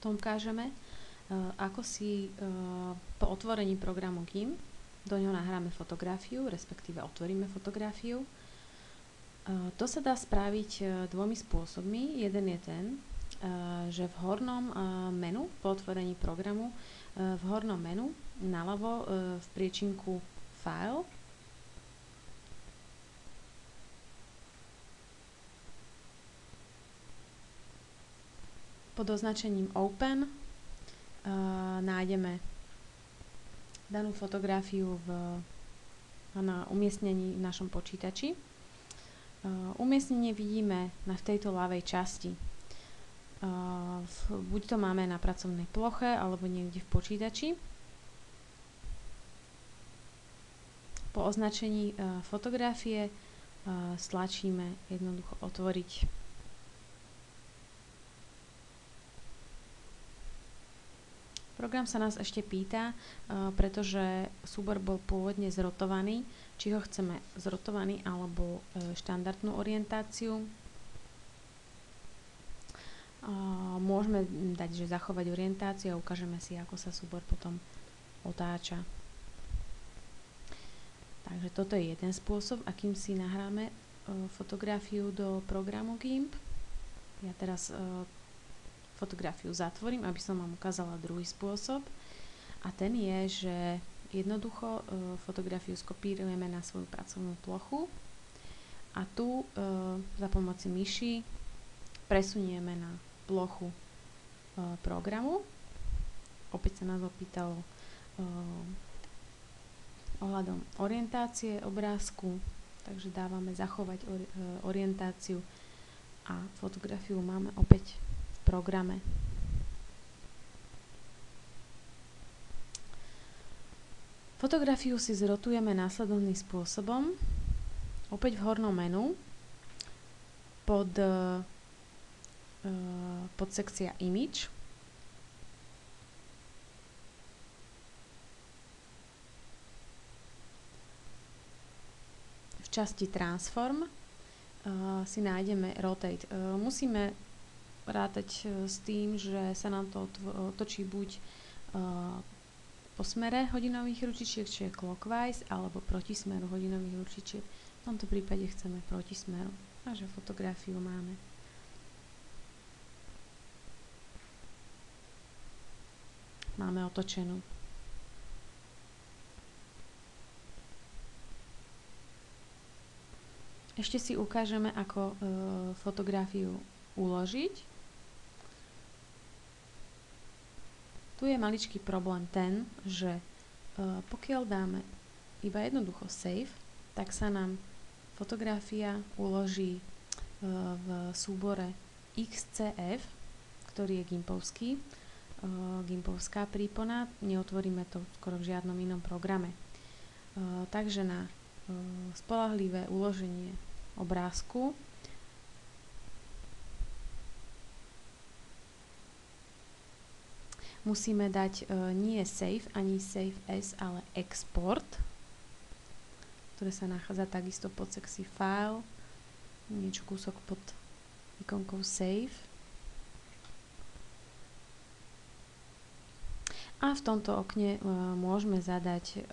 tom ukážeme, ako si po otvorení programu GIMP do ňoho nahráme fotografiu, respektíve otvoríme fotografiu. To sa dá spraviť dvomi spôsobmi. Jeden je ten, že v hornom menu po otvorení programu, v hornom menu naľavo v priečinku File pod označením Open nájdeme danú fotografiu na umiestnení v našom počítači. Umiestnenie vidíme v tejto ľavej časti. Buď to máme na pracovnej ploche, alebo niekde v počítači. Po označení fotografie stlačíme jednoducho otvoriť. Program sa nás ešte pýta, pretože súbor bol pôvodne zrotovaný, či ho chceme zrotovaný alebo štandardnú orientáciu. Môžeme dať, že zachovať orientáciu a ukážeme si, ako sa súbor potom otáča. Takže toto je jeden spôsob, akým si nahráme fotografiu do programu GIMP. Ja teraz fotografiu zatvorím, aby som vám ukázala druhý spôsob. A ten je, že jednoducho fotografiu skopírujeme na svoju pracovnú plochu a tu za pomoci myši presunieme na plochu programu. Opäť sa nás opýtalo ohľadom orientácie obrázku, takže dávame zachovať orientáciu a fotografiu máme opäť v programe. Fotografiu si zrotujeme následovným spôsobom. Opäť v hornom menu pod sekcia Image. V časti Transform si nájdeme Rotate. Musíme rátať s tým, že sa nám to otočí buď po smere hodinových ručičiek, čiže clockwise, alebo proti smeru hodinových ručičiek. V tomto prípade chceme proti smeru. Takže fotografiu máme. Máme otočenú. Ešte si ukážeme, ako fotografiu uložiť. Tu je maličký problém ten, že pokiaľ dáme iba jednoducho Save, tak sa nám fotografia uloží v súbore XCF, ktorý je gimpovský, gimpovská prípona. Neotvoríme to skoro v žiadnom inom programe. Takže na spoľahlivé uloženie obrázku musíme dať nie Save ani Save as, ale Export, ktoré sa nachádza takisto pod sekcii File, niečo kúsok pod ikonkou Save. A v tomto okne môžeme zadať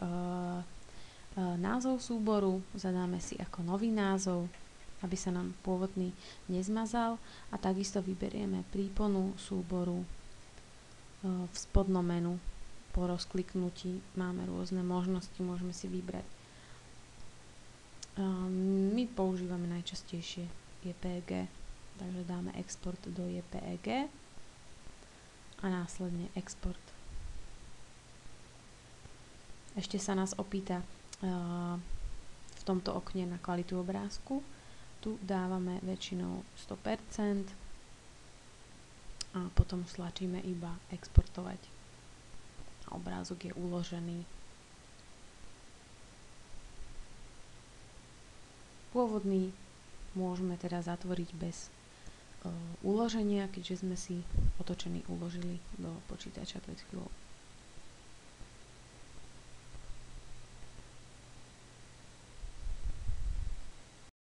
názov súboru, zadáme si ako nový názov, aby sa nám pôvodný nezmazal, a takisto vyberieme príponu súboru v spodnom menu. Po rozkliknutí máme rôzne možnosti, môžeme si vybrať. My používame najčastejšie JPEG, takže dáme export do JPEG a následne export. Ešte sa nás opýta v tomto okne na kvalitu obrázku. Tu dávame väčšinou 100% a potom stlačíme iba exportovať. A obrázok je uložený. Pôvodný môžeme teda zatvoriť bez uloženia, keďže sme si otočený uložili do počítača pred chvíľou.